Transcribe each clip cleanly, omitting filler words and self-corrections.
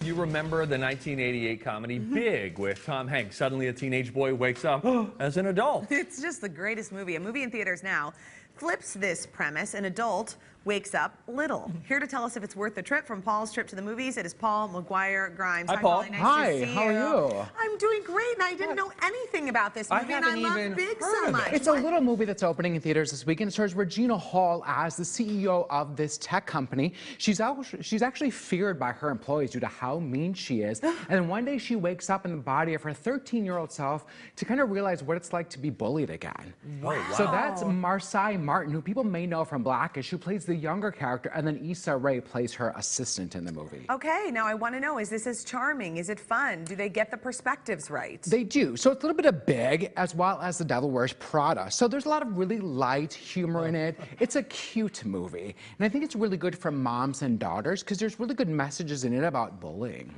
You remember the 1988 comedy Big with Tom Hanks. Suddenly a teenage boy wakes up as an adult. It's just the greatest movie. A movie in theaters now flips this premise. An adult wakes up little. Here to tell us if it's worth the trip from Paul's Trip to the Movies, it is Paul McGuire Grimes. Hi, Paul. Nice Hi, to see how are you? I'm doing great, and I didn't know anything about this movie, and I love Big so much. It's a little movie that's opening in theaters this weekend. It stars Regina Hall as the CEO of this tech company. She's actually feared by her employees due to how mean she is. And then one day she wakes up in the body of her 13-year-old self to kind of realize what it's like to be bullied again. Wow. So that's Marsai Martin, who people may know from Blackish, who plays the younger character, and then Issa Rae plays her assistant in the movie. Okay, now I want to know, is this as charming? Is it fun? Do they get the perspectives right? They do. So it's a little bit of Big as well as The Devil Wears Prada. So there's a lot of really light humor in it. It's a cute movie. And I think it's really good for moms and daughters because there's really good messages in it about bullying.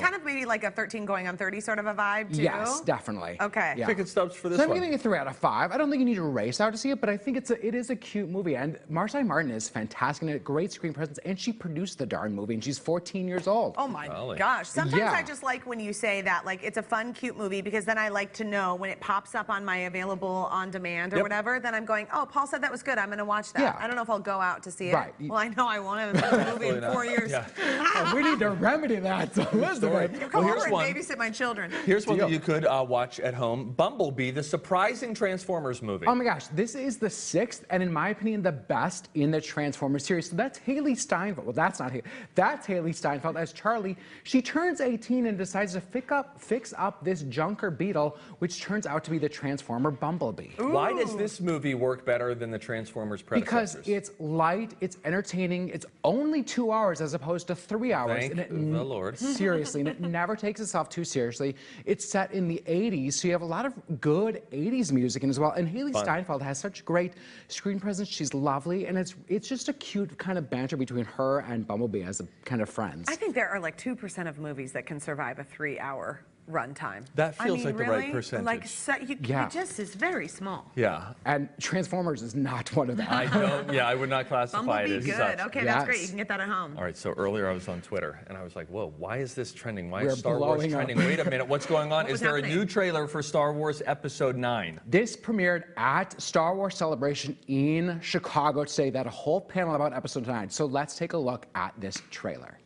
Kind of maybe like a 13 going on 30 sort of a vibe, too? Yes, definitely. Okay. Yeah. Ticket stubs for this So I'm one. giving it 3 out of 5. I don't think you need to race out to see it, but I think it is a cute movie. And Marsai Martin is fantastic and a great screen presence, and she produced the darn movie, and she's 14 years old. Oh my Golly. gosh. Sometimes Yeah. I just like when you say that, like it's a fun, cute movie, because then I like to know when it pops up on my available on demand or whatever, then I'm going, oh, Paul said that was good. I'm going to watch that. Yeah. I don't know if I'll go out to see it. Right. Well, I know I won't have seen the movie in 4 years. Yeah. Oh, we need to remedy that. So Elizabeth. Come Well, here's over and one. babysit my children. Here's one that you could watch at home. Bumblebee, the surprising Transformers movie. Oh my gosh, this is the 6th, and in my opinion, the best in the Transformers series. So that's Haley Steinfeld. Well, that's not Haley. That's Haley Steinfeld as Charlie. She turns 18 and decides to fix up this junker beetle, which turns out to be the Transformer Bumblebee. Why does this movie work better than the Transformers predecessors? Because it's light, it's entertaining, it's only 2 hours as opposed to 3 hours. Thank the Lord. Seriously, and it never takes itself too seriously. It's set in the 80s, so you have a lot of good 80s music in as well. And Haley Steinfeld has such great screen presence. She's lovely, and it's just a cute kind of banter between her and Bumblebee as a kind of friends. I think there are like 2% of movies that can survive a 3-hour runtime. That feels like the right really? percentage. Like, so it just is very small. Yeah. And Transformers is not one of them. I don't, I would not classify Bumblebee, it as good. such. Okay, that's great. You can get that at home. All right, so earlier I was on Twitter, and I was like, whoa, why is this trending? Why We're is Star Wars blowing up. trending? Wait a minute, what's going on? What Is was there a happening? new trailer for Star Wars Episode 9? This premiered at Star Wars Celebration in Chicago today. That a whole panel about Episode 9. So let's take a look at this trailer.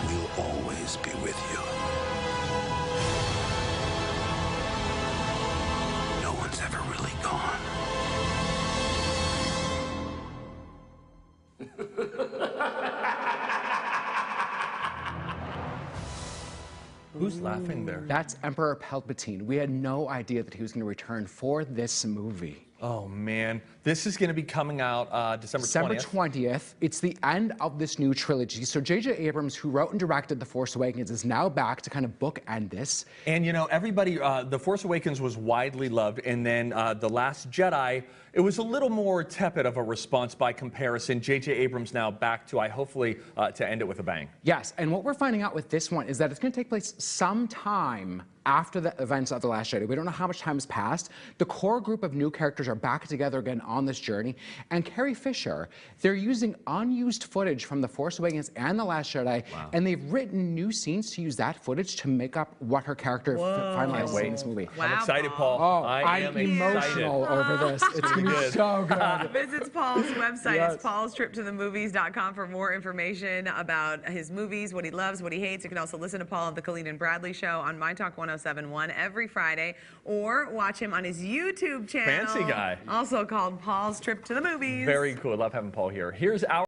We'll always be with you. No one's ever really gone. Who's laughing there? That's Emperor Palpatine. We had no idea that he was going to return for this movie. Oh, man. This is going to be coming out December 20th. It's the end of this new trilogy. So J.J. Abrams, who wrote and directed The Force Awakens, is now back to kind of bookend this. And, you know, everybody, The Force Awakens was widely loved, and then The Last Jedi, it was a little more tepid of a response by comparison. J.J. Abrams now back to, hopefully, to end it with a bang. Yes, and what we're finding out with this one is that it's going to take place sometime after the events of The Last Jedi. We don't know how much time has passed. The core group of new characters are back together again on this journey. And Carrie Fisher, they're using unused footage from The Force Awakens and The Last Jedi, and they've written new scenes to use that footage to make up what her character finally has in this movie. Wow, I'm excited, Paul. Oh, I'm I'm emotional over this. It's going to be so good. Visits Paul's website. It's paulstriptothemovies.com for more information about his movies, what he loves, what he hates. You can also listen to Paul on the Colleen and Bradley Show on My Talk 107.1 every Friday, or watch him on his YouTube channel. Fancy guy. Also called Paul's Trip to the Movies. Very cool. Love having Paul here. Here's our